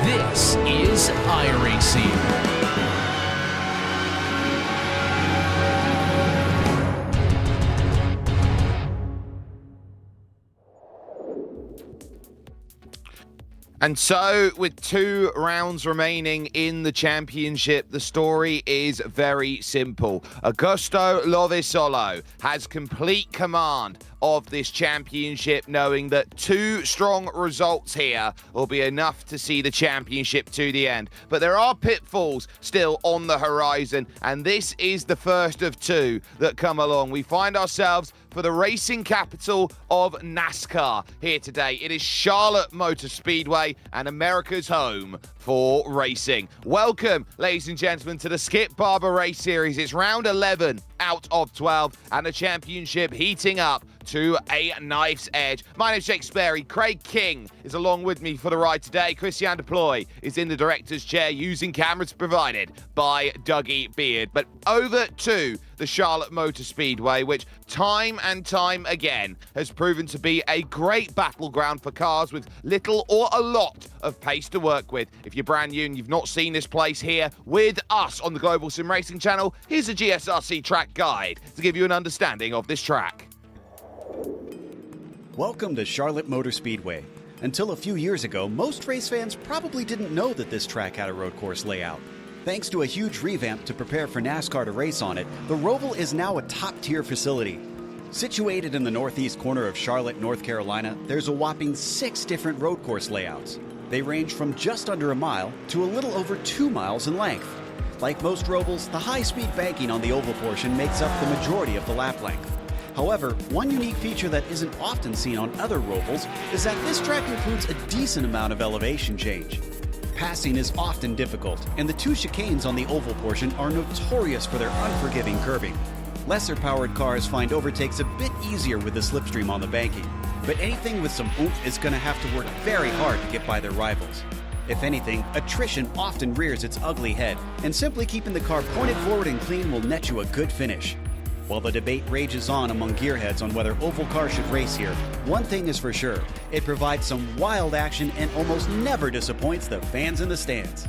This is iRacing. And so, with 2 rounds remaining in the championship, the story is very simple. Augusto Lovisolo has complete command of this championship, knowing that 2 strong results here will be enough to see the championship to the end. But there are pitfalls still on the horizon, and this is the first of 2 that come along. We find ourselves for the racing capital of NASCAR here today. It is Charlotte Motor Speedway and America's home for racing. Welcome, ladies and gentlemen, to the Skip Barber Race Series. It's round 11 out of 12 and the championship heating up to a knife's edge. My name's Jake Sperry. Craig King is along with me for the ride today. Christian Deploy is in the director's chair using cameras provided by Dougie Beard. But over to the Charlotte Motor Speedway, which time and time again has proven to be a great battleground for cars with little or a lot of pace to work with. If you're brand new and you've not seen this place here with us on the Global SimRacing Channel, here's a GSRC track guide to give you an understanding of this track. Welcome to Charlotte Motor Speedway. Until a few years ago, most race fans probably didn't know that this track had a road course layout. Thanks to a huge revamp to prepare for NASCAR to race on it, the Roval is now a top-tier facility. Situated in the northeast corner of Charlotte, North Carolina, there's a whopping 6 different road course layouts. They range from just under a mile to a little over 2 miles in length. Like most Rovals, the high-speed banking on the oval portion makes up the majority of the lap length. However, one unique feature that isn't often seen on other Rovals is that this track includes a decent amount of elevation change. Passing is often difficult, and the 2 chicanes on the oval portion are notorious for their unforgiving curbing. Lesser-powered cars find overtakes a bit easier with the slipstream on the banking, but anything with some oomph is going to have to work very hard to get by their rivals. If anything, attrition often rears its ugly head, and simply keeping the car pointed forward and clean will net you a good finish. While the debate rages on among gearheads on whether oval cars should race here, one thing is for sure, it provides some wild action and almost never disappoints the fans in the stands.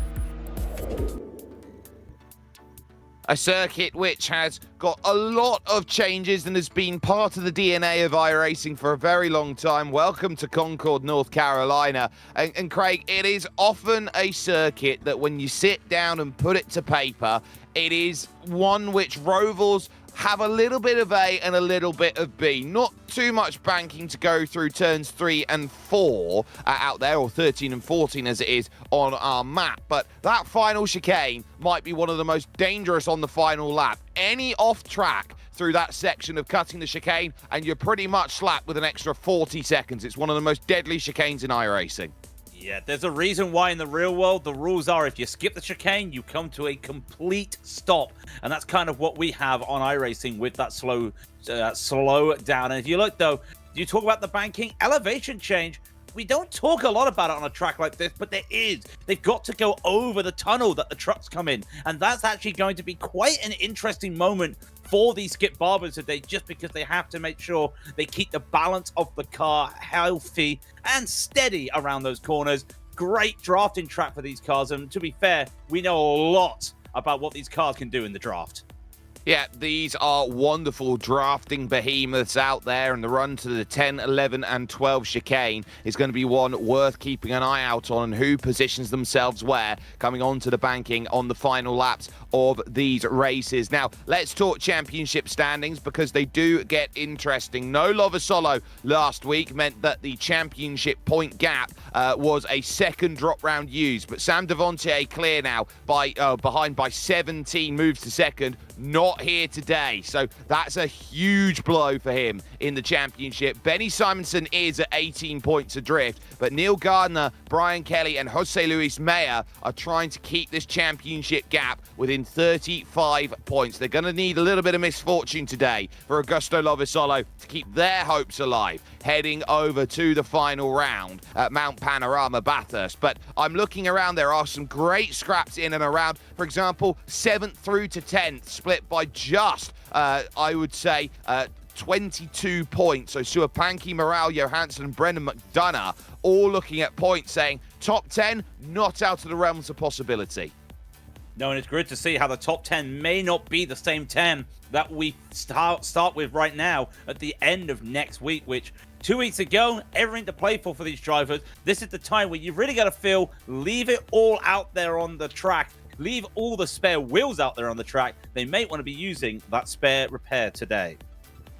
A circuit which has got a lot of changes and has been part of the DNA of iRacing for a very long time. Welcome to Concord, North Carolina. And Craig, it is often a circuit that when you sit down and put it to paper, it is one which Rovals have a little bit of A and a little bit of B. Not too much banking to go through turns 3 and 4 out there, or 13 and 14 as it is on our map. But that final chicane might be one of the most dangerous on the final lap. Any off track through that section of cutting the chicane, and you're pretty much slapped with an extra 40 seconds. It's one of the most deadly chicanes in iRacing. Yeah, there's a reason why in the real world the rules are if you skip the chicane, you come to a complete stop. And that's kind of what we have on iRacing with that slow down. And if you look, though, you talk about the banking, elevation change. We don't talk a lot about it on a track like this, but there is. They've got to go over the tunnel that the trucks come in. And that's actually going to be quite an interesting moment for these Skip Barbers today, just because they have to make sure they keep the balance of the car healthy and steady around those corners. Great drafting track for these cars. And to be fair, we know a lot about what these cars can do in the draft. Yeah, these are wonderful drafting behemoths out there, and the run to the 10, 11, and 12 chicane is going to be one worth keeping an eye out on, and who positions themselves where coming on to the banking on the final laps of these races. Now, let's talk championship standings, because they do get interesting. No Lovasolo last week meant that the championship point gap was a second drop round used, but Sam Devontier clear now behind by 17, moves to second. Not here today, so that's a huge blow for him in the championship. Benny Simonson is at 18 points adrift, but Neil Gardner, Brian Kelly, and Jose Luis Meyer are trying to keep this championship gap within 35 points. They're going to need a little bit of misfortune today for Augusto Lovasolo to keep their hopes alive, heading over to the final round at Mount Panorama Bathurst. But I'm looking around, there are some great scraps in and around. For example, 7th through to 10th, split by just, I would say, 22 points. So Suapanki, Morale, Johansson, and Brendan McDonough all looking at points, saying top 10, not out of the realms of possibility. No, and it's good to see how the top 10 may not be the same 10 that we start with right now at the end of next week, which 2 weeks ago, everything to play for these drivers. This is the time where you've really got to feel, leave it all out there on the track. Leave all the spare wheels out there on the track. They may want to be using that spare repair today.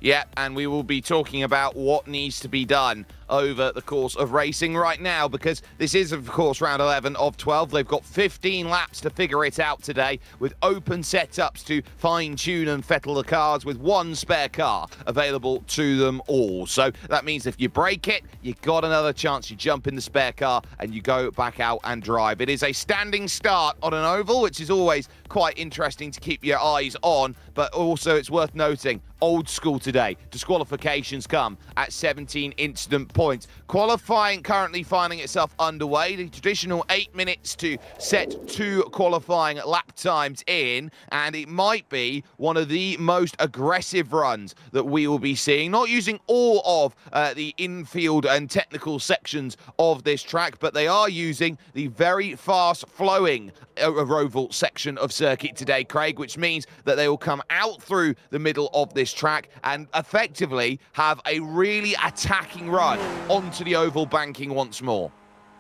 Yeah, and we will be talking about what needs to be done over the course of racing right now, because this is, of course, round 11 of 12. They've got 15 laps to figure it out today, with open setups to fine-tune and fettle the cars, with one spare car available to them all. So that means if you break it, you've got another chance. You jump in the spare car and you go back out and drive. It is a standing start on an oval, which is always quite interesting to keep your eyes on, but also it's worth noting, old school today. Disqualifications come at 17 instant points. Qualifying currently finding itself underway. The traditional 8 minutes to set 2 qualifying lap times in, and it might be one of the most aggressive runs that we will be seeing. Not using all of the infield and technical sections of this track, but they are using the very fast flowing Roval section of circuit today, Craig, which means that they will come out through the middle of this track and effectively have a really attacking run onto the oval banking once more.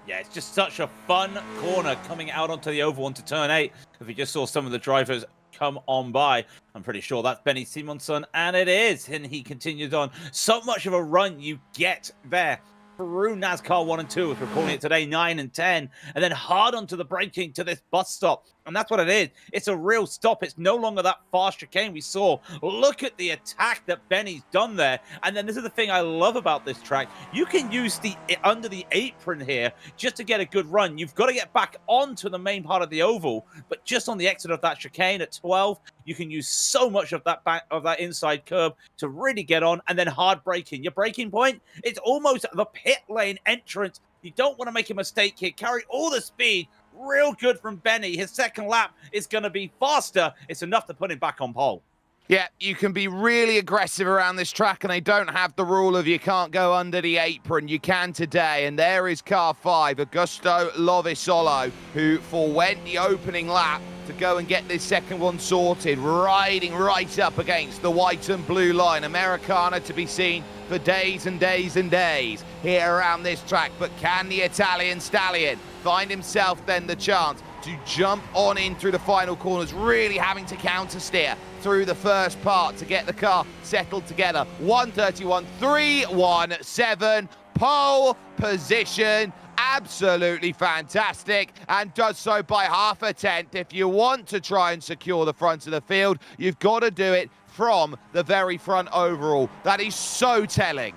Yeah, it's just such a fun corner coming out onto the oval onto turn 8. If you just saw some of the drivers come on by, I'm pretty sure that's Benny Simonson, and it is, and he continues on. So much of a run you get there through NASCAR 1 and 2, as we're calling it today, 9 and 10, and then hard onto the braking to this bus stop. And that's what it is. It's a real stop. It's no longer that fast chicane we saw. Look at the attack that Benny's done there. And then this is the thing I love about this track. You can use the under the apron here just to get a good run. You've got to get back onto the main part of the oval, but just on the exit of that chicane at 12, you can use so much of that inside curb to really get on, and then hard braking. Your braking point, it's almost the pit lane entrance. You don't want to make a mistake here. Carry all the speed. Real good from Benny. His second lap is going to be faster. It's enough to put him back on pole. Yeah, you can be really aggressive around this track, and they don't have the rule of you can't go under the apron. You can today, and there is car 5, Augusto Lovasolo, who forewent the opening lap to go and get this second one sorted, riding right up against the white and blue line. Americana to be seen for days and days and days here around this track. But can the Italian stallion find himself then the chance to jump on in through the final corners, really having to counter steer through the first part to get the car settled together? 1:31.317, pole position. Absolutely fantastic, and does so by half a tenth. If you want to try and secure the front of the field, you've got to do it from the very front overall. That is so telling.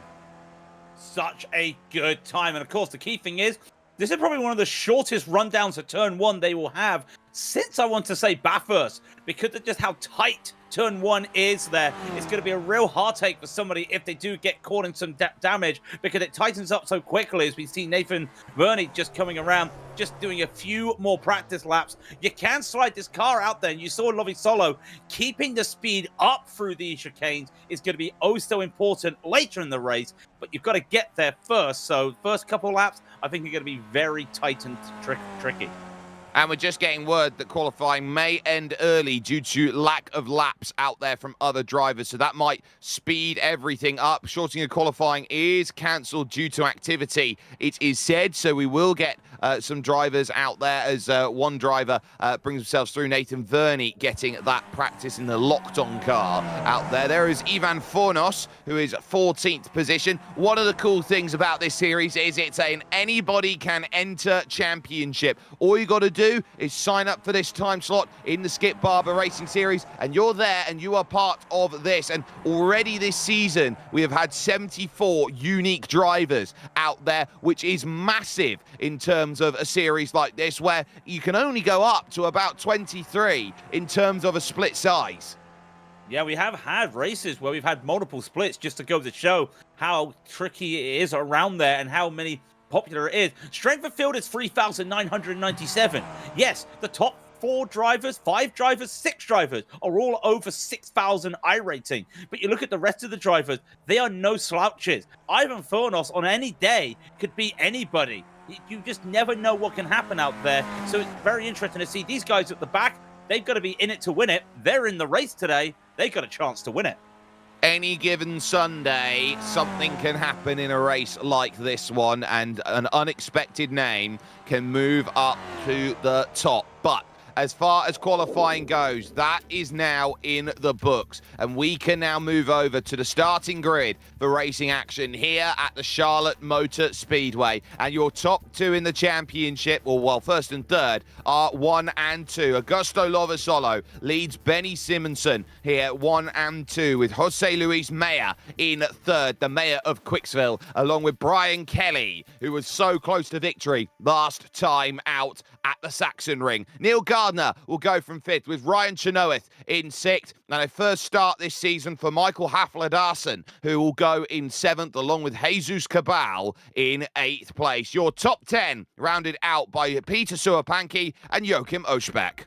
Such a good time. And of course, the key thing is, this is probably one of the shortest rundowns at turn one they will have since, I want to say, Bathurst, because of just how tight turn one is there. It's going to be a real heartache for somebody if they do get caught in some damage, because it tightens up so quickly, as we see Nathan Verney just coming around, just doing a few more practice laps. You can slide this car out there, and you saw Lovie Solo keeping the speed up through these chicanes is going to be oh so important later in the race, but you've got to get there first. So first couple laps, I think, are going to be very tight and tricky. And we're just getting word that qualifying may end early due to lack of laps out there from other drivers. So that might speed everything up. Shortening of qualifying is cancelled due to activity, it is said. So we will get some drivers out there as one driver brings themselves through. Nathan Verney getting that practice in the locked-on car out there. There is Ivan Fornos, who is 14th position. One of the cool things about this series is it's an anybody can enter championship. All you got to do is sign up for this time slot in the Skip Barber Racing Series, and you're there and you are part of this. And already this season, we have had 74 unique drivers out there, which is massive in terms of a series like this, where you can only go up to about 23 in terms of a split size. Yeah, we have had races where we've had multiple splits, just to go to show how tricky it is around there and how many popular it is. Strength of field is 3,997. Yes, the top 4 drivers, 5 drivers, 6 drivers are all over 6,000 iRating. But you look at the rest of the drivers, they are no slouches. Ivan Furnos on any day could beat anybody. You just never know what can happen out there. So it's very interesting to see these guys at the back. They've got to be in it to win it. They're in the race today. They've got a chance to win it. Any given Sunday, something can happen in a race like this one, and an unexpected name can move up to the top. But as far as qualifying goes, that is now in the books, and we can now move over to the starting grid for racing action here at the Charlotte Motor Speedway. And your top 2 in the championship, or well, first and third, are 1 and 2. Augusto Lovasolo leads Benny Simonson here 1 and 2, with Jose Luis Meyer in third, the mayor of Quicksville, along with Brian Kelly, who was so close to victory last time out at the Saxon Ring. Neil Gardner will go from 5th, with Ryan Chenoweth in 6th. And a first start this season for Michael Hafler-Darson, who will go in 7th, along with Jesus Cabal in 8th place. Your top 10 rounded out by Peter Suapanki and Joachim Oshbeck.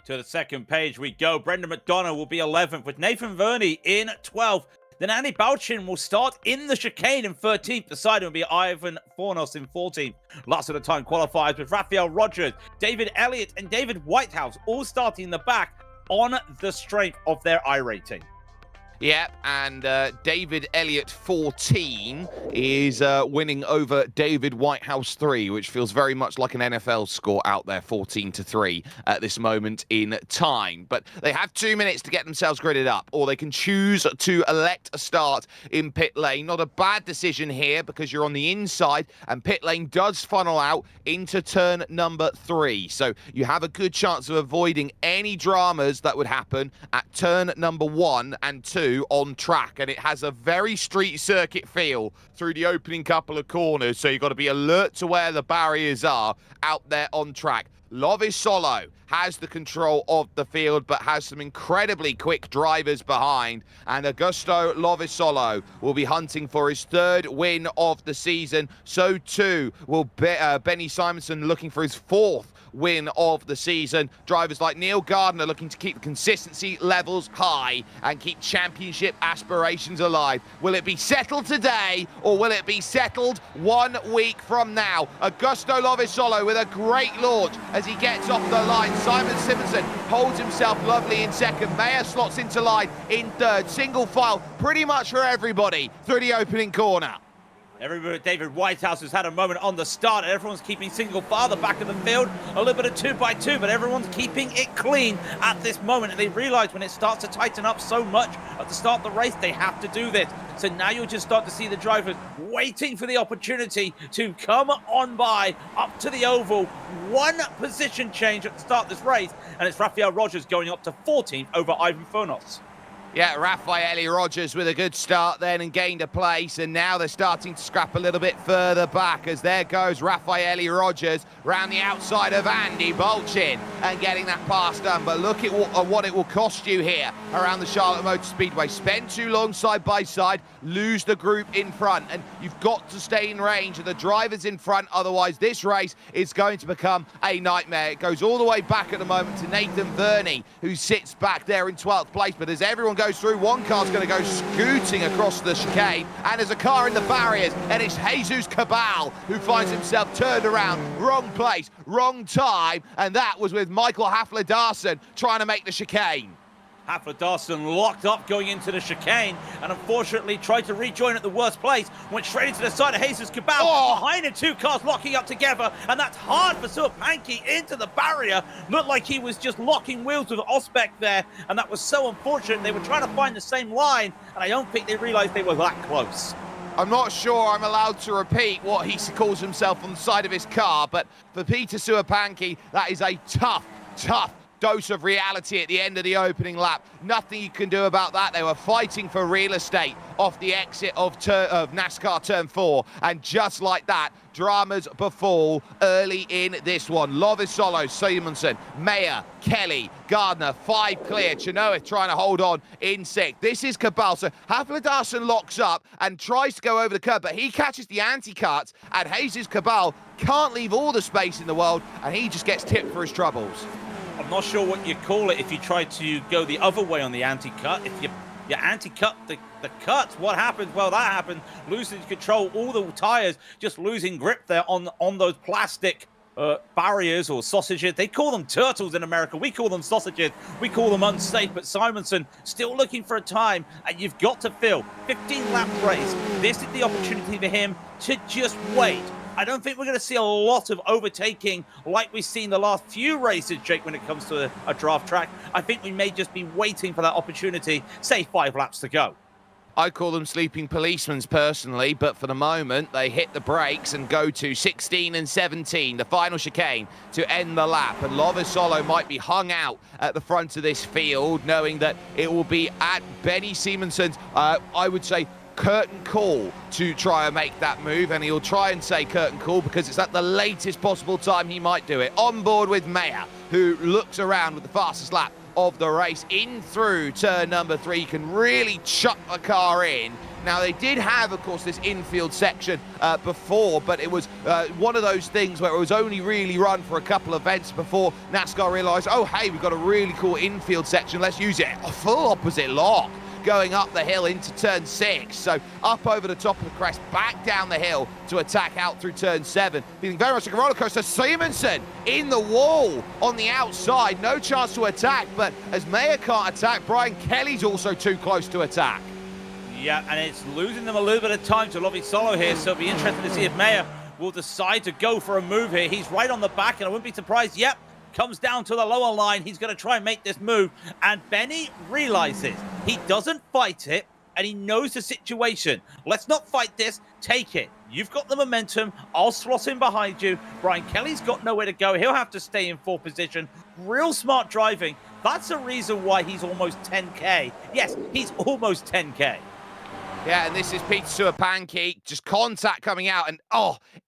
To the second page we go. Brendan McDonough will be 11th, with Nathan Verney in 12th. Then Andy Balchin will start in the chicane in 13th. The side will be Ivan Fornos in 14th. Last of the time qualifiers with Raphael Rogers, David Elliott, and David Whitehouse all starting in the back on the strength of their iRating. Yeah, and David Elliott 14 is winning over David Whitehouse 3, which feels very much like an NFL score out there, 14-3 at this moment in time. But they have 2 minutes to get themselves gridded up, or they can choose to elect a start in pit lane. Not a bad decision here, because you're on the inside, and pit lane does funnel out into turn number 3. So you have a good chance of avoiding any dramas that would happen at turn number 1 and 2 on track, and it has a very street circuit feel through the opening couple of corners, so you've got to be alert to where the barriers are out there on track. Lovis Solo has the control of the field, but has some incredibly quick drivers behind, and Augusto Lovis Solo will be hunting for his 3rd win of the season. So too will Benny Simonson, looking for his 4th win of the season. Drivers like Neil Gardner looking to keep the consistency levels high and keep championship aspirations alive. Will it be settled today, or will it be settled 1 week from now? Augusto Lovisolo with a great launch as he gets off the line. Simon Simonson holds himself lovely in second. Mayer slots into line in third. Single file pretty much for everybody through the opening corner. Everybody, David Whitehouse has had a moment on the start, and everyone's keeping single file the back of the field. A little bit of 2x2, but everyone's keeping it clean at this moment. And they realize when it starts to tighten up so much at the start of the race, they have to do this. So now you'll just start to see the drivers waiting for the opportunity to come on by up to the oval. One position change at the start of this race, and it's Rafael Rogers going up to 14th over Ivan Fonos. Yeah, Raffaele Rogers with a good start then and gained a place, and now they're starting to scrap a little bit further back as there goes Raffaele Rogers round the outside of Andy Bolchin and getting that pass done. But look at what it will cost you here around the Charlotte Motor Speedway. Spend too long side by side, lose the group in front, and you've got to stay in range of the drivers in front, otherwise this race is going to become a nightmare. It goes all the way back at the moment to Nathan Verney, who sits back there in 12th place, but as everyone goes through, one car's going to go scooting across the chicane, and there's a car in the barriers, and it's Jesus Cabal who finds himself turned around. Wrong place, wrong time, and that was with Michael Hafler-Darson trying to make the chicane. Hafler-Darson locked up going into the chicane, and unfortunately tried to rejoin at the worst place, went straight into the side of Jesus Cabal. Behind him, two cars locking up together, and that's hard for Suapanki into the barrier. Looked like he was just locking wheels with Osbeck there, and that was so unfortunate. They were trying to find the same line, and I don't think they realized they were that close. I'm not sure I'm allowed to repeat what he calls himself on the side of his car, but for Peter Suapanki, that is a tough dose of reality at the end of the opening lap. Nothing you can do about that. They were fighting for real estate off the exit of NASCAR Turn 4, and just like that, dramas befall early in this one. Lovisolo, Simonson, Mayer, Kelly, Gardner, 5 clear. Chenoweth trying to hold on in 6th. This is Cabal. So Hafler-Darson locks up and tries to go over the curb, but he catches the anti-cuts, and Jesus Cabal can't leave all the space in the world, and he just gets tipped for his troubles. I'm not sure what you call it if you try to go the other way on the anti-cut. If you anti-cut the cut, what happens? Well, that happened. Losing control, all the tires just losing grip there on those plastic barriers or sausages. They call them turtles in America. We call them sausages. We call them unsafe. But Simonson still looking for a time, and you've got to feel 15-lap race. This is the opportunity for him to just wait. I don't think we're going to see a lot of overtaking like we've seen the last few races, Jake, when it comes to a draft track. I think we may just be waiting for that opportunity, say 5 laps to go. I call them sleeping policemen personally, but for the moment, they hit the brakes and go to 16 and 17, the final chicane to end the lap. And Lovisolo might be hung out at the front of this field, knowing that it will be at Benny Simonson's, I would say, curtain call to try and make that move, and he'll try and say curtain call because it's at the latest possible time he might do it. On board with Mayer, who looks around with the fastest lap of the race in through turn number 3. You can really chuck the car in. Now, they did have, of course, this infield section before, but it was one of those things where it was only really run for a couple of events before NASCAR realized, oh, hey, we've got a really cool infield section, let's use it. A full opposite lock going up the hill into turn 6. So up over the top of the crest, back down the hill to attack out through turn 7. Feeling very much like a roller coaster. Simonson in the wall on the outside. No chance to attack, but as Mayer can't attack, Brian Kelly's also too close to attack. Yeah, and it's losing them a little bit of time to Lovisolo here, so it'll be interesting to see if Mayer will decide to go for a move here. He's right on the back, and I wouldn't be surprised. Yep, comes down to the lower line. He's going to try and make this move, and Benny realizes he doesn't fight it, and he knows the situation. Let's not fight this. Take it. You've got the momentum. I'll slot in behind you. Brian Kelly's got nowhere to go. He'll have to stay in 4th position. Real smart driving. That's the reason why he's almost 10K. Yes, he's almost 10K. Yeah, and this is Peter Suapanki, just contact coming out and,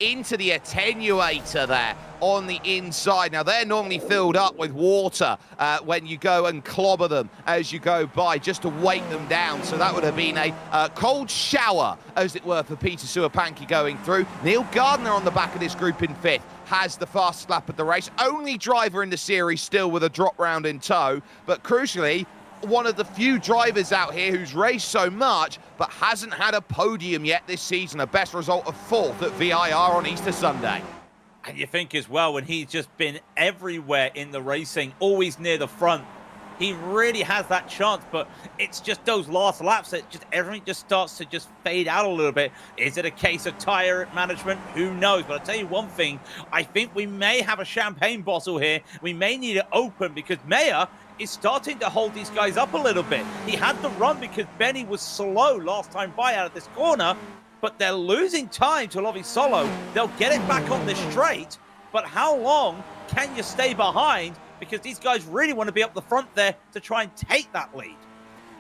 into the attenuator there on the inside. Now, they're normally filled up with water when you go and clobber them as you go by, just to weight them down. So that would have been a cold shower, as it were, for Peter Suapanki going through. Neil Gardner on the back of this group in 5th. has the fastest lap of the race. Only driver in the series still with a drop round in tow, but crucially, one of the few drivers out here who's raced so much but hasn't had a podium yet this season. A best result of 4th at VIR on Easter Sunday. And you think as well, when he's just been everywhere in the racing, always near the front, he really has that chance, but it's just those last laps that just everything just starts to just fade out a little bit. Is it a case of tire management? Who knows? But I'll tell you one thing, I think we may have a champagne bottle here. We may need it open because Meyer is starting to hold these guys up a little bit. He had the run because Benny was slow last time by out of this corner, but they're losing time to Lovisolo. They'll get it back on this straight, but how long can you stay behind? Because these guys really want to be up the front there to try and take that lead.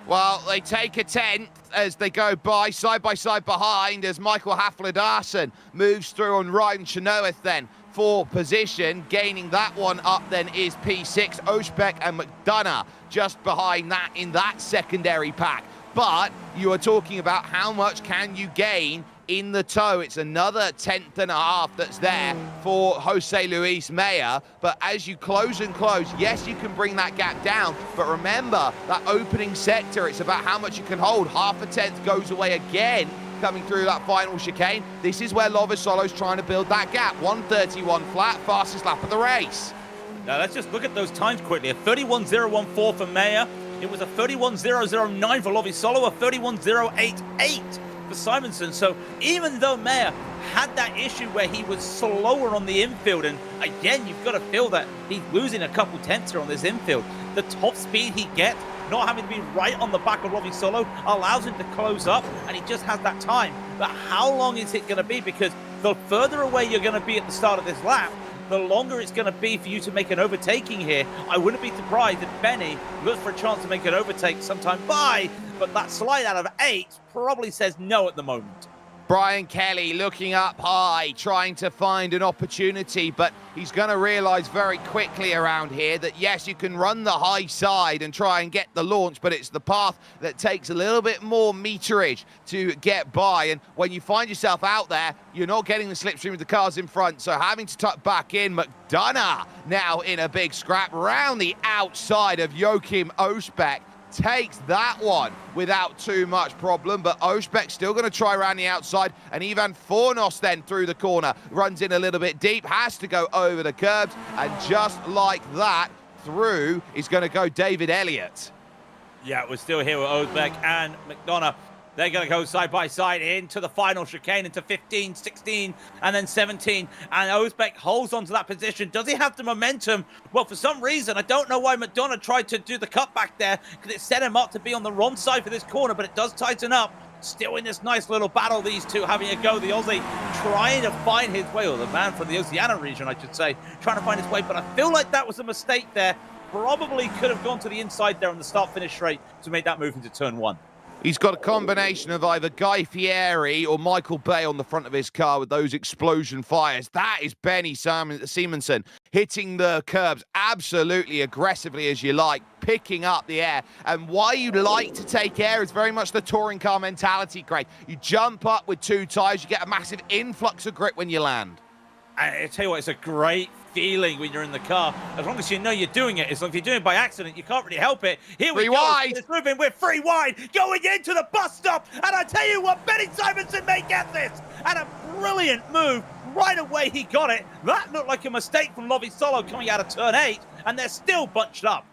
Well, they take a 10th as they go by side behind as Michael Hafler-Darson moves through on Ryan Chenoweth then for position. Gaining that one up then is P6, Oshbeck and McDonough just behind that in that secondary pack. But you are talking about how much can you gain in the tow. It's another 10th and a half that's there for Jose Luis Meyer. But as you close and close, yes, you can bring that gap down. But remember, that opening sector, it's about how much you can hold. Half a 10th goes away again coming through that final chicane. This is where Lovisolo's trying to build that gap. 1:31 flat, fastest lap of the race. Now let's just look at those times quickly. A 31.014 for Meyer. It was a 31.009 for Lovisolo, a 31.088 for Simonson. So even though Meyer had that issue where he was slower on the infield, and again, you've got to feel that he's losing a couple tenths here on this infield. The top speed he gets, not having to be right on the back of Lovisolo, allows him to close up, and he just has that time. But how long is it going to be? Because the further away you're going to be at the start of this lap, the longer it's going to be for you to make an overtaking here. I wouldn't be surprised if Benny looks for a chance to make an overtake sometime by, but that slide out of 8 probably says no at the moment. Brian Kelly looking up high, trying to find an opportunity, but he's going to realise very quickly around here that, yes, you can run the high side and try and get the launch, but it's the path that takes a little bit more meterage to get by. And when you find yourself out there, you're not getting the slipstream of the cars in front, so having to tuck back in. McDonough now in a big scrap round the outside of Joachim Oshbeck. Takes that one without too much problem, but Oshbeck still going to try around the outside, and Ivan Fornos then through the corner, runs in a little bit deep, has to go over the curbs, and just like that, through is going to go David Elliott. Yeah, we're still here with Oshbeck and McDonough. They're going to go side by side into the final chicane, into 15, 16, and then 17. And Oshbeck holds onto that position. Does he have the momentum? Well, for some reason, I don't know why McDonough tried to do the cutback there, because it set him up to be on the wrong side for this corner, but it does tighten up. Still in this nice little battle, these two having a go. The Aussie trying to find his way, or the man from the Oceania region, I should say, trying to find his way. But I feel like that was a mistake there. Probably could have gone to the inside there on the start-finish straight to make that move into turn 1. He's got a combination of either Guy Fieri or Michael Bay on the front of his car with those explosion fires. That is Benny Simonson hitting the curbs absolutely aggressively as you like, picking up the air. And why you like to take air is very much the touring car mentality, Craig. You jump up with 2 tires, you get a massive influx of grip when you land. I tell you what, it's a great feeling when you're in the car, as long as you know you're doing it. As long as you're doing it by accident, you can't really help it. Here we Free go. wide. It's moving. We're free wide, going into the bus stop. And I tell you what, Benny Simonson may get this. And a brilliant move. Right away, he got it. That looked like a mistake from Lovisolo coming out of turn 8, and they're still bunched up.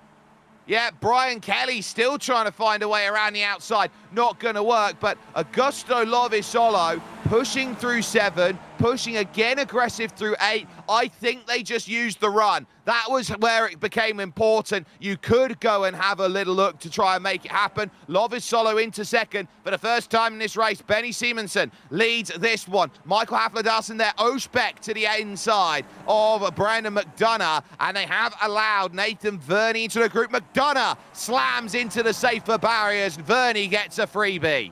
Yeah, Brian Kelly still trying to find a way around the outside. Not going to work, but Augusto Lovisolo pushing through 7, pushing again aggressive through 8. I think they just used the run. That was where it became important. You could go and have a little look to try and make it happen. Lovisolo into second. For the first time in this race, Benny Simonson leads this one. Michael Hafler-Darson there, Oshbeck to the inside of Brandon McDonough, and they have allowed Nathan Verney into the group. McDonough slams into the safer barriers. Verney gets a freebie.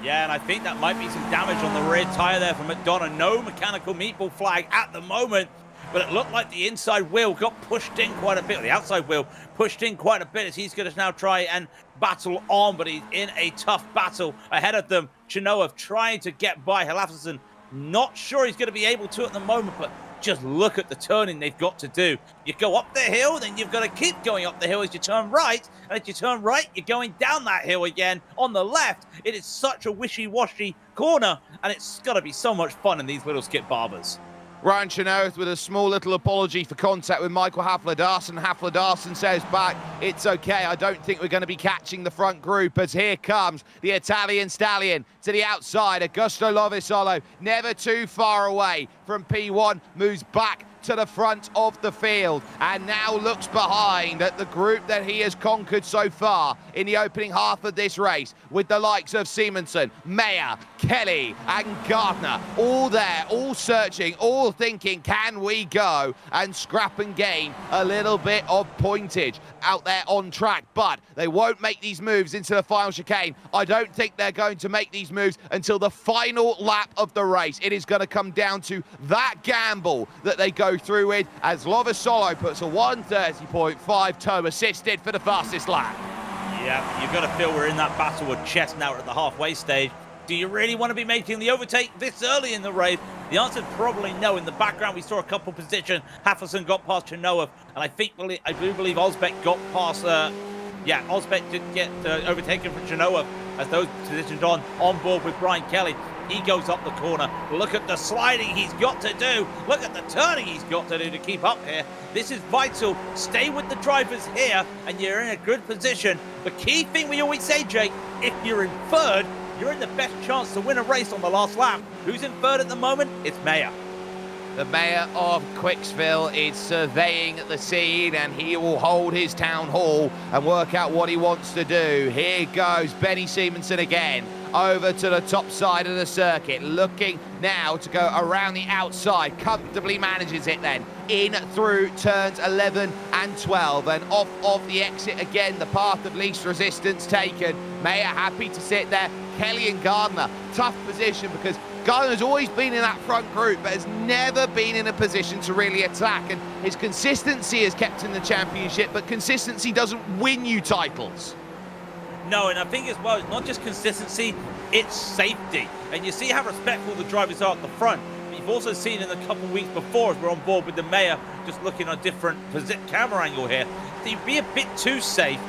Yeah, and I think that might be some damage on the rear tyre there for McDonough. No mechanical meatball flag at the moment, but it looked like the inside wheel got pushed in quite a bit, or the outside wheel pushed in quite a bit, as he's going to now try and battle on, but he's in a tough battle ahead of them. Chenoweth trying to get by Halafson. Not sure he's going to be able to at the moment, but just look at the turning they've got to do. You go up the hill, then you've got to keep going up the hill as you turn right. And as you turn right, you're going down that hill again on the left. It is such a wishy-washy corner, and it's got to be so much fun in these little skip barbers. Ryan Chenoweth with a small little apology for contact with Michael Hafler-Darson. Hafler-Darson says back, it's okay, I don't think we're going to be catching the front group, as here comes the Italian stallion to the outside. Augusto Lovisolo, never too far away from P1, moves back to the front of the field and now looks behind at the group that he has conquered so far in the opening half of this race, with the likes of Simonsen, Mayer, Kelly and Gardner all there, all searching, all thinking, can we go and scrap and gain a little bit of pointage out there on track? But they won't make these moves into the final chicane. I don't think they're going to make these moves until the final lap of the race. It is going to come down to that gamble that they go through with, as Lovisolo puts a 1:30.5 toe assisted for the fastest lap. Yeah, you've got to feel we're in that battle with chess now at the halfway stage. Do you really want to be making the overtake this early in the race? The answer is probably no. In the background, we saw a couple positions. Hafferson got past Chenoweth, and I do believe Osbeck got past. Osbeck did get overtaken from Chenoweth as those positions on board with Brian Kelly. He goes up the corner. Look at the sliding he's got to do. Look at the turning he's got to do to keep up here. This is vital. Stay with the drivers here, and you're in a good position. The key thing we always say, Jake, if you're in third, you're in the best chance to win a race on the last lap. Who's in third at the moment? It's Mayer. The mayor of Quicksville is surveying the scene, and he will hold his town hall and work out what he wants to do. Here goes Benny Simonsen again, over to the top side of the circuit, looking now to go around the outside, comfortably manages it then, in through turns 11 and 12, and off of the exit again, the path of least resistance taken. Mayer happy to sit there. Kelly and Gardner, tough position because Gardner's always been in that front group, but has never been in a position to really attack, and his consistency has kept in the championship, but consistency doesn't win you titles. No, and I think as well, it's not just consistency, it's safety. And you see how respectful the drivers are at the front. You've also seen in a couple of weeks before, as we're on board with the mayor, just looking on a different camera angle here, so you'd be a bit too safe.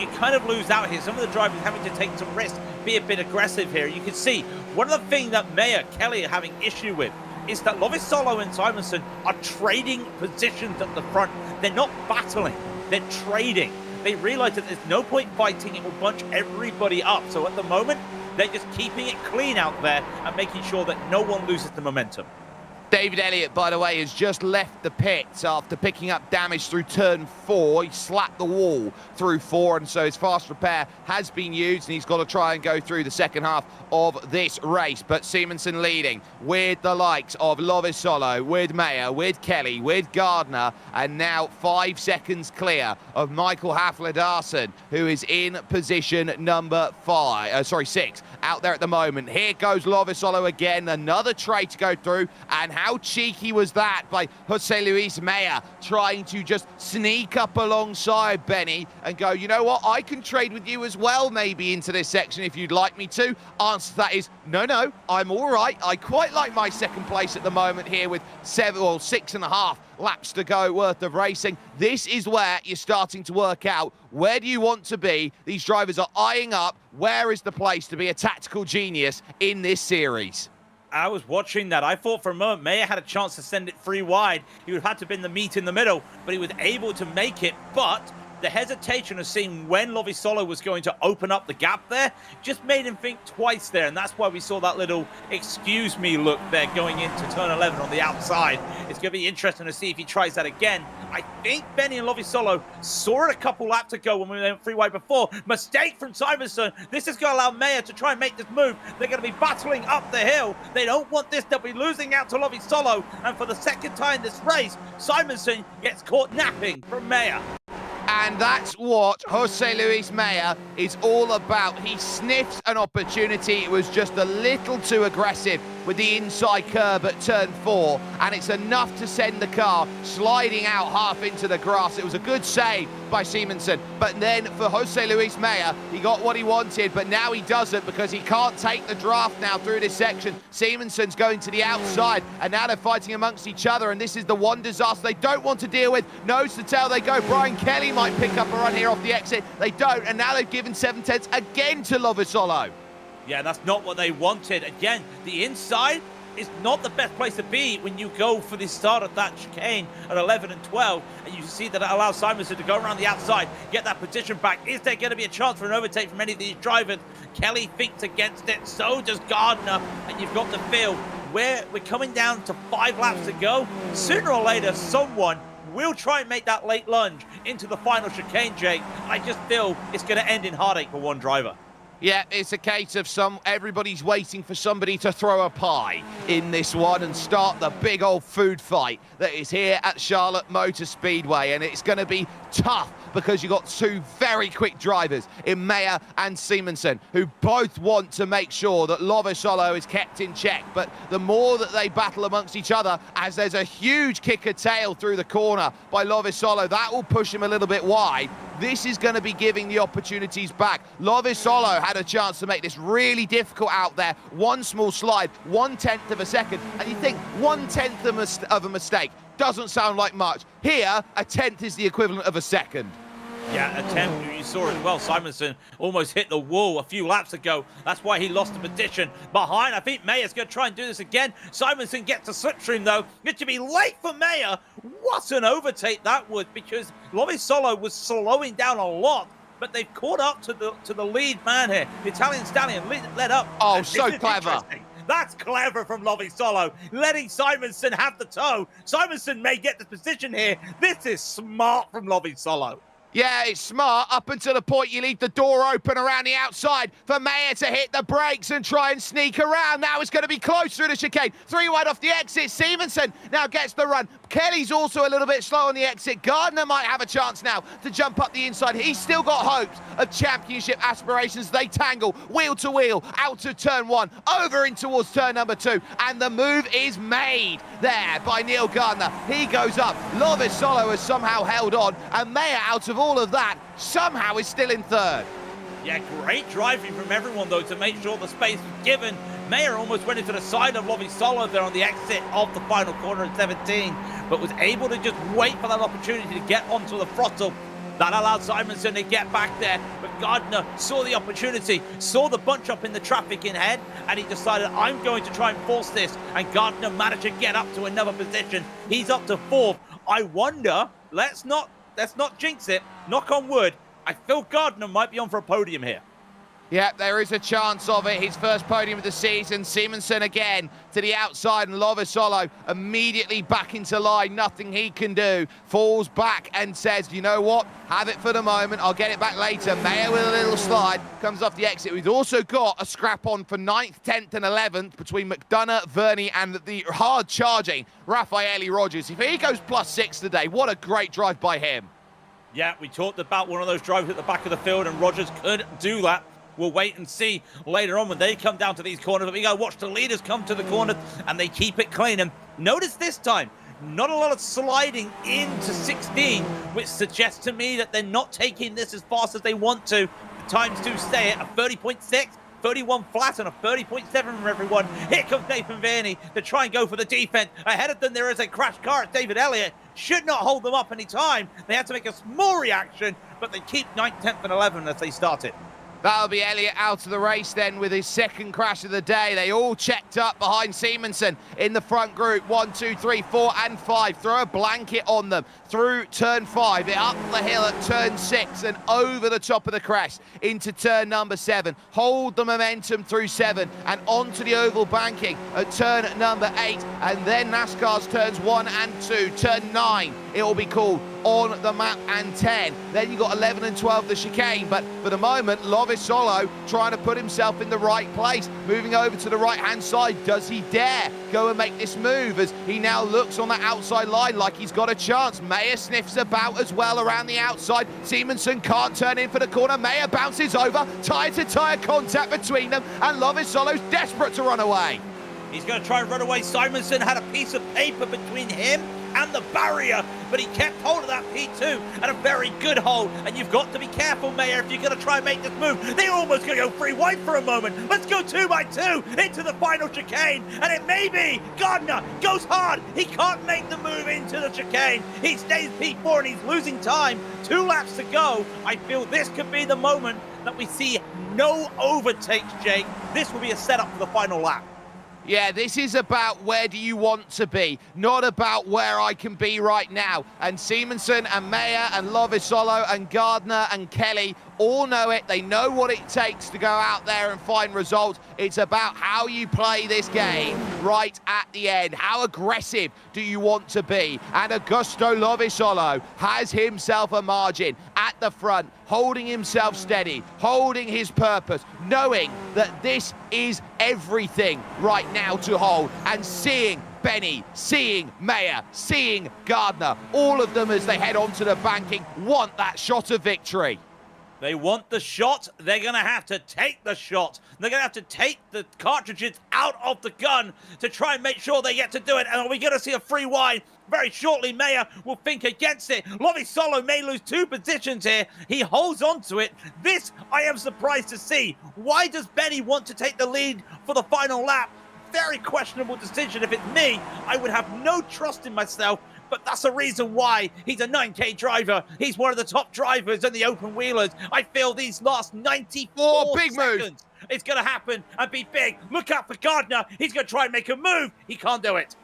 You kind of lose out here. Some of the drivers having to take some risks, be a bit aggressive here. You can see one of the things that Mayer, Kelly are having issue with is that Lovisolo and Simonsen are trading positions at the front. They're not battling, they're trading. They realize that there's no point fighting, it will bunch everybody up. So at the moment, they're just keeping it clean out there and making sure that no one loses the momentum. David Elliott, by the way, has just left the pits after picking up damage through turn 4. He slapped the wall through 4, and so his fast repair has been used, and he's got to try and go through the second half of this race. But Simonsen leading with the likes of Lovisolo, with Mayer, with Kelly, with Gardner, and now 5 seconds clear of Michael Hafler-Darson, who is in position number 6 out there at the moment. Here goes Lovisolo again, another trade to go through, and how cheeky was that by Jose Luis Mayer, trying to just sneak up alongside Benny and go, you know what, I can trade with you as well maybe into this section if you'd like me to. Answer to that is, no, I'm all right. I quite like my second place at the moment here with 6.5 laps to go worth of racing. This is where you're starting to work out, where do you want to be? These drivers are eyeing up, where is the place to be a tactical genius in this series? I was watching that. I thought for a moment Mayer had a chance to send it free wide. He would have had to been the meat in the middle, but he was able to make it. But the hesitation of seeing when Lovisolo was going to open up the gap there just made him think twice there, and that's why we saw that little excuse me look there going into turn 11 on the outside. It's going to be interesting to see if he tries that again. I think Benny and Lovisolo saw it a couple laps ago when we went free wide before. Mistake from Simonsen. This is going to allow Mayer to try and make this move. They're going to be battling up the hill. They don't want this. They'll be losing out to Lovisolo, and for the second time this race, Simonsen gets caught napping from Mayer. And that's what Jose Luis Mayer is all about. He sniffs an opportunity. It was just a little too aggressive with the inside curb at turn 4, and it's enough to send the car sliding out half into the grass. It was a good save by Simonsen, but then for Jose Luis Meyer, he got what he wanted, but now he doesn't because he can't take the draft now through this section. Simonsen's going to the outside, and now they're fighting amongst each other, and this is the one disaster they don't want to deal with. Nose to tail they go. Brian Kelly might pick up a run here off the exit. They don't, and now they've given 7/10 again to Lovisolo. Yeah, that's not what they wanted. Again, the inside is not the best place to be when you go for the start of that chicane at 11 and 12, and you see that it allows Simonsen to go around the outside, get that position back. Is there going to be a chance for an overtake from any of these drivers? Kelly thinks against it, so does Gardner, and you've got the feel where we're coming down to 5 laps to go. Sooner or later, someone will try and make that late lunge into the final chicane, Jake. I just feel it's going to end in heartache for one driver. Yeah, it's a case of everybody's waiting for somebody to throw a pie in this one and start the big old food fight that is here at Charlotte Motor Speedway, and it's going to be tough because you've got two very quick drivers in Meyer and Simonsen who both want to make sure that Lovisolo is kept in check. But the more that they battle amongst each other, as there's a huge kicker tail through the corner by Lovisolo, that will push him a little bit wide. This is going to be giving the opportunities back. Lovisolo had a chance to make this really difficult out there. One small slide, 1/10 of a second. And you think 1/10 of a mistake doesn't sound like much. Here, a 10th is the equivalent of a second. Yeah, attempt, you saw as well. Simonsen almost hit the wall a few laps ago. That's why he lost the position behind. I think Mayer's going to try and do this again. Simonsen gets a slipstream, though. It to be late for Meyer. What an overtake that was, because Lovisolo was slowing down a lot, but they've caught up to the lead man here. The Italian Stallion led up. Oh, so clever. That's clever from Lovisolo, letting Simonsen have the toe. Simonsen may get the position here. This is smart from Lovisolo. Yeah, it's smart up until the point you leave the door open around the outside for Meyer to hit the brakes and try and sneak around. Now it's going to be close through the chicane. 3 wide off the exit. Simonsen now gets the run. Kelly's also a little bit slow on the exit. Gardner might have a chance now to jump up the inside. He's still got hopes of championship aspirations. They tangle wheel to wheel out of turn 1, over in towards turn number 2. And the move is made there by Neil Gardner. He goes up. Lovisolo has somehow held on, and Meyer, out of all of that, somehow is still in third. Yeah, great driving from everyone, though, to make sure the space was given. Meyer almost went into the side of Lovisolo there on the exit of the final corner at 17, but was able to just wait for that opportunity to get onto the throttle. That allowed Simonsen to get back there, but Gardner saw the opportunity, saw the bunch up in the traffic in head, and he decided, I'm going to try and force this, and Gardner managed to get up to another position. He's up to 4th. I wonder, let's not jinx it, knock on wood, I feel Gardner might be on for a podium here. Yeah, there is a chance of it. His first podium of the season. Simonsen again to the outside, and Lovisolo immediately back into line. Nothing he can do. Falls back and says, you know what? Have it for the moment. I'll get it back later. Meyer with a little slide. Comes off the exit. We've also got a scrap on for 9th, 10th and 11th between McDonough, Verney and the hard-charging Raffaele Rogers. If he goes +6 today, what a great drive by him. Yeah, we talked about one of those drivers at the back of the field, and Rogers could do that. We'll wait and see later on when they come down to these corners. But we got to watch the leaders come to the corners, and they keep it clean. And notice this time, not a lot of sliding into 16, which suggests to me that they're not taking this as fast as they want to. The times do stay at a 30.6, 31 flat, and a 30.7 from everyone. Here comes Nathan Verney to try and go for the defense. Ahead of them, there is a crash car at David Elliott. Should not hold them up any time. They had to make a small reaction, but they keep 9th, 10th, and 11th as they start it. That'll be Elliott out of the race then with his second crash of the day. They all checked up behind Simonsen in the front group. 1, 2, 3, 4, and 5. Throw a blanket on them through turn 5. It up the hill at turn 6 and over the top of the crest into turn number 7. Hold the momentum through 7 and onto the oval banking at turn number 8. And then NASCAR's turns 1 and 2. Turn 9, it will be called on the map, and 10. Then you got 11 and 12, the chicane. But for the moment, Lovisolo trying to put himself in the right place, moving over to the right-hand side. Does he dare go and make this move as he now looks on the outside line like he's got a chance? Meyer sniffs about as well around the outside. Simonsen can't turn in for the corner. Meyer bounces over, tire-to-tire contact between them, and Lovisolo's desperate to run away. He's going to try and run away. Simonson had a piece of paper between him and the barrier, but he kept hold of that P2 and a very good hold. And you've got to be careful, Mayer, if you're going to try and make this move. They're almost going to go free wide for a moment. Let's go 2x2 into the final chicane, and it may be Gardner goes hard. He can't make the move into the chicane. He stays P4 and he's losing time. 2 laps to go. I feel this could be the moment that we see no overtakes, Jake. This will be a setup for the final lap. Yeah, this is about where do you want to be, not about where I can be right now. And Simonson and Mayer and Lovisolo and Gardner and Kelly all know it. They know what it takes to go out there and find results. It's about how you play this game right at the end. How aggressive do you want to be? And Augusto Lovisolo has himself a margin at the front, holding himself steady, holding his purpose, knowing that this is everything right now to hold, and seeing Benny, seeing Mayer, seeing Gardner, all of them as they head onto the banking want that shot of victory. They want the shot. They're going to have to take the shot. They're going to have to take the cartridges out of the gun to try and make sure they get to do it. And are we going to see a free wide? Very shortly, Mayer will think against it. Lovisolo may lose 2 positions here. He holds on to it. This, I am surprised to see. Why does Benny want to take the lead for the final lap? Very questionable decision. If it's me, I would have no trust in myself. But that's the reason why he's a 9K driver. He's one of the top drivers in the open wheelers. I feel these last 94 big seconds, move. It's going to happen and be big. Look out for Gardner. He's going to try and make a move. He can't do it.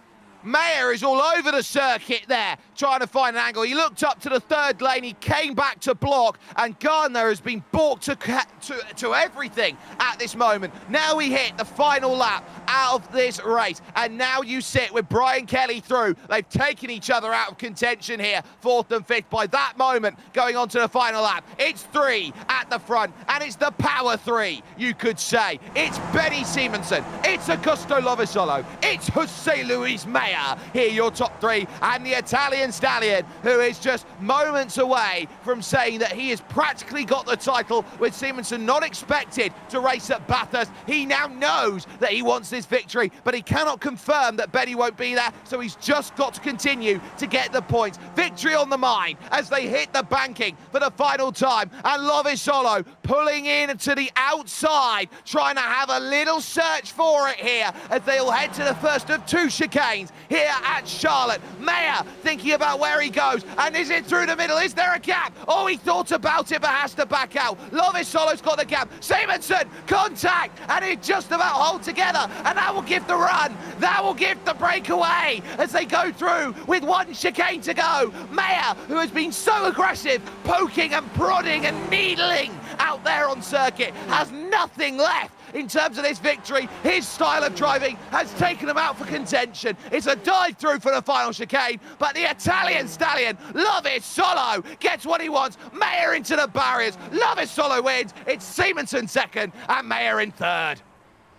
Mayer is all over the circuit there, trying to find an angle. He looked up to the third lane, he came back to block, and Gardner has been balked to everything at this moment. Now we hit the final lap out of this race, and now you sit with Brian Kelly through. They've taken each other out of contention here, 4th and 5th. By that moment, going on to the final lap, it's 3 at the front, and it's the power 3, you could say. It's Benny Simonson, it's Augusto Lovisolo, it's Jose Luis Mayer. Here, your top 3, and the Italian stallion, who is just moments away from saying that he has practically got the title, with Simonson not expected to race at Bathurst. He now knows that he wants this victory, but he cannot confirm that Benny won't be there, so he's just got to continue to get the points. Victory on the mind as they hit the banking for the final time, and Lovisolo pulling in to the outside, trying to have a little search for it here as they'll head to the first of 2 chicanes here at Charlotte. Mayer thinking about where he goes, and is it through the middle? Is there a gap? Oh, he thought about it but has to back out. Lovisolo's got the gap. Simonson, contact, and it just about hold together, and that will give the run. That will give the breakaway as they go through with 1 chicane to go. Mayer, who has been so aggressive, poking and prodding and needling out there on circuit, has nothing left in terms of this victory. His style of driving has taken him out for contention. It's a dive through for the final chicane, but the Italian stallion, Lovisolo, gets what he wants. Mayer into the barriers. Lovisolo wins. It's Simonson 2nd and Mayer in 3rd.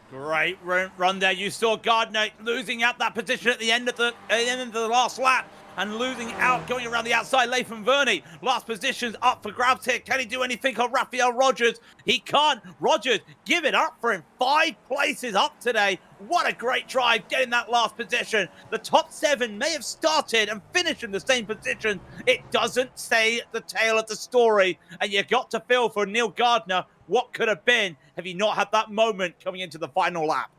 Great run there. You saw Gardner losing out that position at the end of the last lap, and losing out, going around the outside. Latham Verney, last position's up for grabs here. Can he do anything on Raphael Rogers? He can't. Rogers, give it up for him. 5 places up today. What a great drive, getting that last position. The top 7 may have started and finished in the same position. It doesn't say the tale of the story, and you got to feel for Neil Gardner what could have been have he not had that moment coming into the final lap.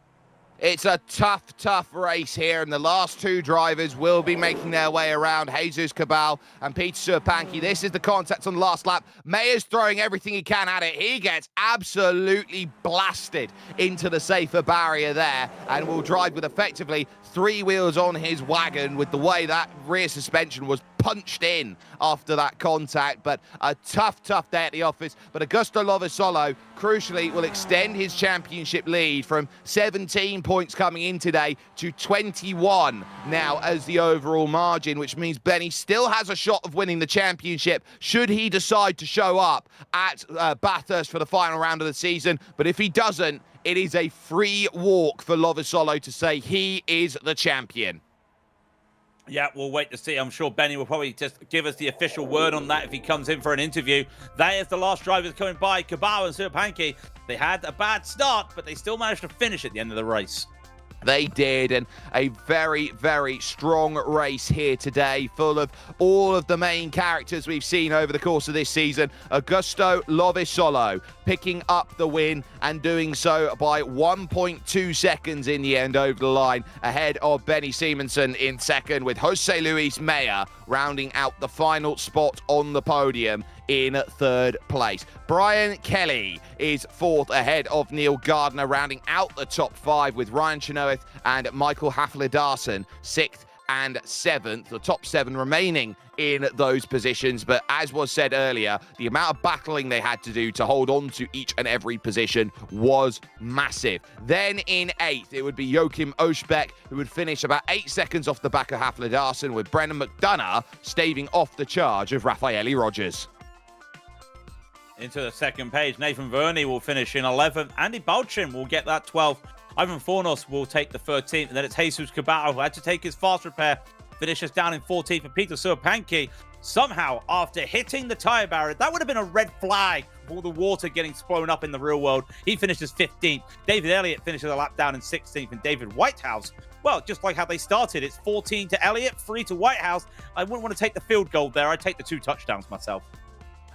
It's a tough race here, and the last 2 drivers will be making their way around, Jesus Cabal and Peter Serpanki. This is the contact on the last lap. Mayer's throwing everything he can at it. He gets absolutely blasted into the safer barrier there, and will drive with effectively 3 wheels on his wagon with the way that rear suspension was punched in after that contact. But a tough day at the office. But Augusto Lovisolo, crucially, will extend his championship lead from 17 points coming in today to 21 now as the overall margin, which means Benny still has a shot of winning the championship should he decide to show up at Bathurst for the final round of the season. But if he doesn't, it is a free walk for Lovisolo to say he is the champion. Yeah, we'll wait to see. I'm sure Benny will probably just give us the official word on that if he comes in for an interview. That is the last drivers coming by, Cabal and Serpanki. They had a bad start, but they still managed to finish at the end of the race. They did, and a very, very strong race here today, full of all of the main characters we've seen over the course of this season. Augusto Lovisolo picking up the win and doing so by 1.2 seconds in the end over the line, ahead of Benny Simonsen in second, with Jose Luis Meyer rounding out the final spot on the podium in third place. Brian Kelly is fourth, ahead of Neil Gardner, rounding out the top five, with Ryan Chenoweth and Michael Haflidarson sixth and seventh, the top seven remaining in those positions. But as was said earlier, the amount of battling they had to do to hold on to each and every position was massive. Then in eighth, it would be Joachim Oshbeck, who would finish about 8 seconds off the back of Haflidarson, with Brennan McDonough staving off the charge of Raffaele Rogers. Into the second page, Nathan Verney will finish in 11th. Andy Balchin will get that 12th. Ivan Fornos will take the 13th. And then it's Jesus Caballo, who had to take his fast repair, finishes down in 14th. And Peter Surpanki, somehow, after hitting the tyre barrier, that would have been a red flag for all the water getting blown up in the real world. He finishes 15th. David Elliott finishes a lap down in 16th. And David Whitehouse, well, just like how they started, it's 14 to Elliott, 3 to Whitehouse. I wouldn't want to take the field goal there. I'd take the 2 touchdowns myself.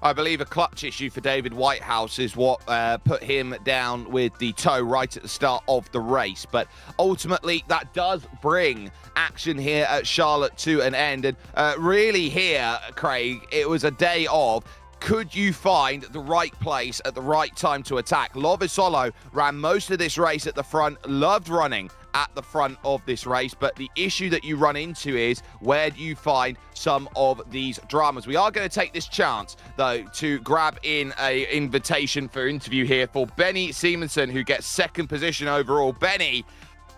I believe a clutch issue for David Whitehouse is what put him down with the toe right at the start of the race. But ultimately, that does bring action here at Charlotte to an end. And really here, Craig, it was a day of, could you find the right place at the right time to attack? Lovisolo ran most of this race at the front, loved running at the front of this race, but the issue that you run into is, where do you find some of these dramas? We are going to take this chance, though, to grab in an invitation for interview here for Benny Simonsen, who gets second position overall. Benny,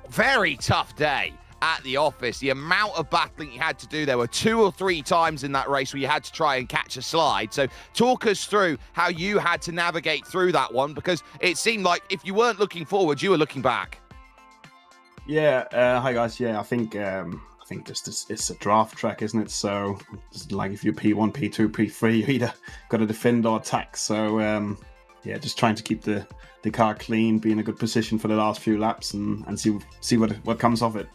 very tough day at the office. The amount of battling you had to do, there were 2 or 3 times in that race where you had to try and catch a slide. So talk us through how you had to navigate through that one, because it seemed like if you weren't looking forward, you were looking back. Yeah, hi guys. Yeah, I think just it's a draft track, isn't it? So it's like if you're P1, P2, P3, you either got to defend or attack. So yeah, just trying to keep the car clean, be in a good position for the last few laps, and see what comes of it.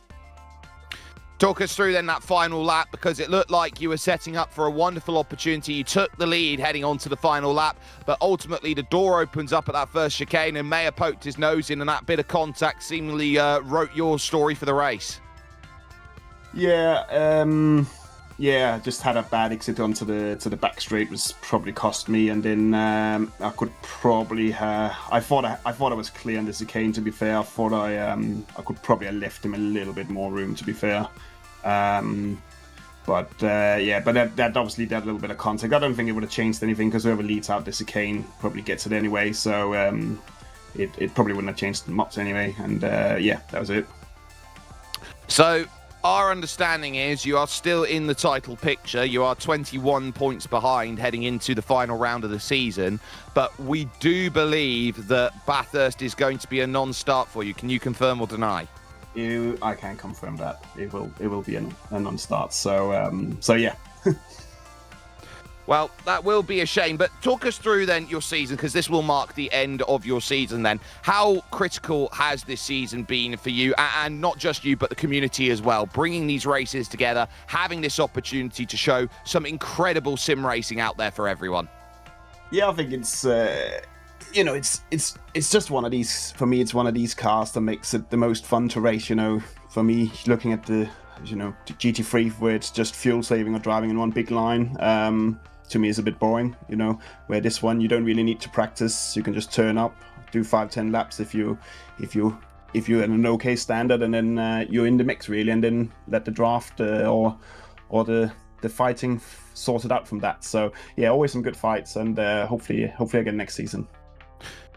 Talk us through then that final lap, because it looked like you were setting up for a wonderful opportunity. You took the lead heading on to the final lap, but ultimately the door opens up at that first chicane and Mayer poked his nose in, and that bit of contact seemingly wrote your story for the race. Yeah, just had a bad exit onto the back straight, was probably cost me, and then I could probably I thought I was clear on the chicane, to be fair. I thought I could probably have left him a little bit more room, to be fair. But that obviously did a little bit of contact. I don't think it would have changed anything, because whoever leads out the chicane probably gets it anyway, so it probably wouldn't have changed much anyway, and yeah, that was it. So our understanding is you are still in the title picture. You are 21 points behind heading into the final round of the season, but we do believe that Bathurst is going to be a non-start for you. Can you confirm or deny? I can confirm that it will be a non-start. So yeah. Well, that will be a shame, but talk us through then your season, because this will mark the end of your season then. How critical has this season been for you, and not just you, but the community as well, bringing these races together, having this opportunity to show some incredible sim racing out there for everyone? Yeah, I think it's it's just one of these, for me, it's one of these cars that makes it the most fun to race. For me, looking at the GT3, where it's just fuel saving or driving in one big line, to me is a bit boring. Where this one, you don't really need to practice. You can just turn up, do 5-10 laps if you're in an okay standard, and then you're in the mix really, and then let the draft or the fighting sort it out from that. So yeah, always some good fights, and hopefully again next season.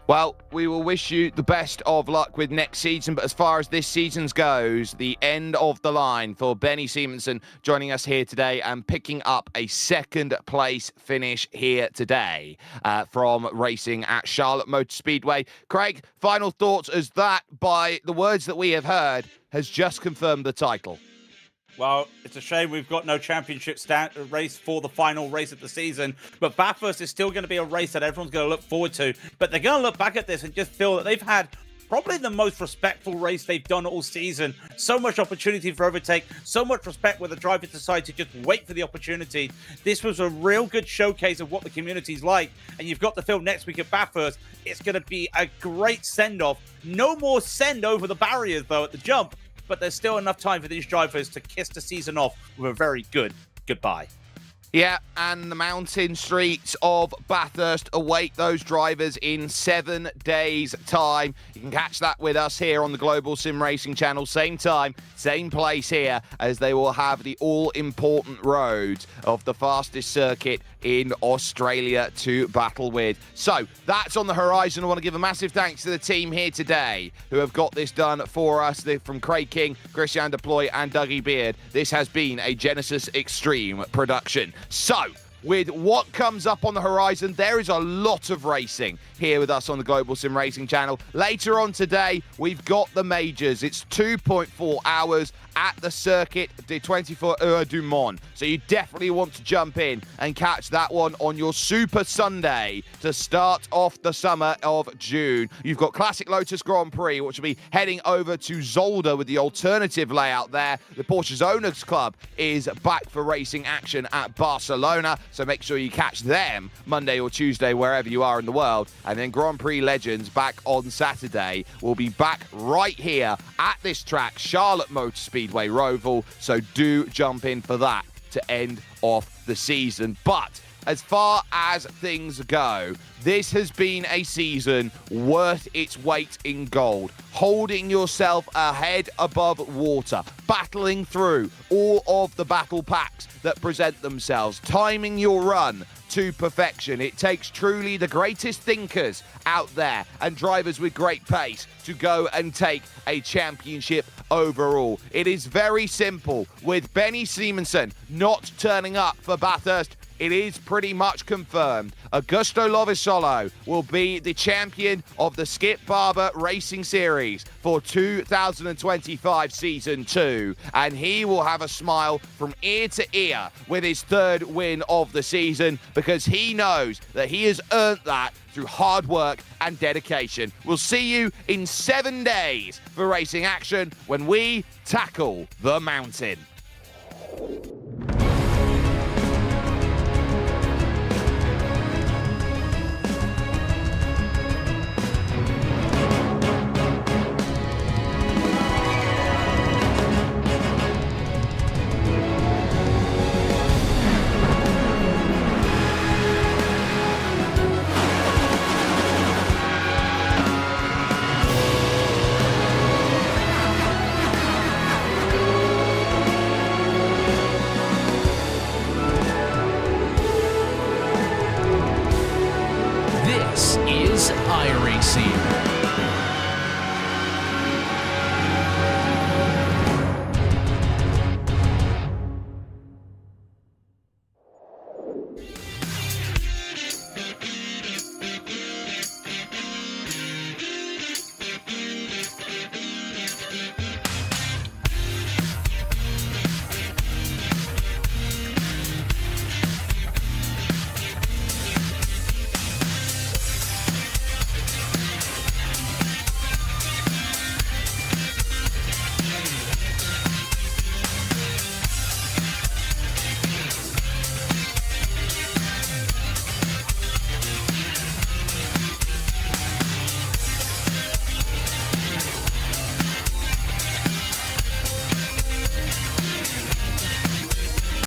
Well, we will wish you the best of luck with next season, but as far as this season's goes, the end of the line for Benny Simonsen joining us here today and picking up a second place finish here today from racing at Charlotte Motor Speedway. Craig, final thoughts, as that, by the words that we have heard, has just confirmed the title. Well, it's a shame we've got no championship race for the final race of the season, but Bathurst is still going to be a race that everyone's going to look forward to. But they're going to look back at this and just feel that they've had probably the most respectful race they've done all season. So much opportunity for overtake, so much respect where the drivers decide to just wait for the opportunity. This was a real good showcase of what the community's like, and you've got the film next week at Bathurst. It's going to be a great send-off. No more send over the barriers, though, at the jump, but there's still enough time for these drivers to kiss the season off with a very good goodbye. Yeah, and the mountain streets of Bathurst await those drivers in 7 days' time. You can catch that with us here on the Global SimRacing Channel. Same time, same place here, as they will have the all-important roads of the fastest circuit in Australia to battle with. So, that's on the horizon. I want to give a massive thanks to the team here today who have got this done for us. They're from Craig King, Christian Deploy, and Dougie Beard. This has been a Genesis Extreme production. So, with what comes up on the horizon, there is a lot of racing here with us on the Global SimRacing Channel. Later on today, we've got the majors. It's 2.4 hours at the Circuit de 24 Heures du Mans. So you definitely want to jump in and catch that one on your Super Sunday to start off the summer of June. You've got Classic Lotus Grand Prix, which will be heading over to Zolder with the alternative layout there. The Porsche's Owners Club is back for racing action at Barcelona, so make sure you catch them Monday or Tuesday, wherever you are in the world. And then Grand Prix Legends back on Saturday will be back right here at this track, Charlotte Motor Speedway, Roval. So do jump in for that to end off the season. But as far as things go, this has been a season worth its weight in gold. Holding yourself a head above water, battling through all of the battle packs that present themselves, timing your run to perfection. It takes truly the greatest thinkers out there and drivers with great pace to go and take a championship overall. It is very simple. With Benny Simonsen not turning up for Bathurst, it is pretty much confirmed. Augusto Lovisolo will be the champion of the Skip Barber Racing Series for 2025 Season 2. And he will have a smile from ear to ear with his third win of the season, because he knows that he has earned that through hard work and dedication. We'll see you in 7 days for racing action when we tackle the mountain.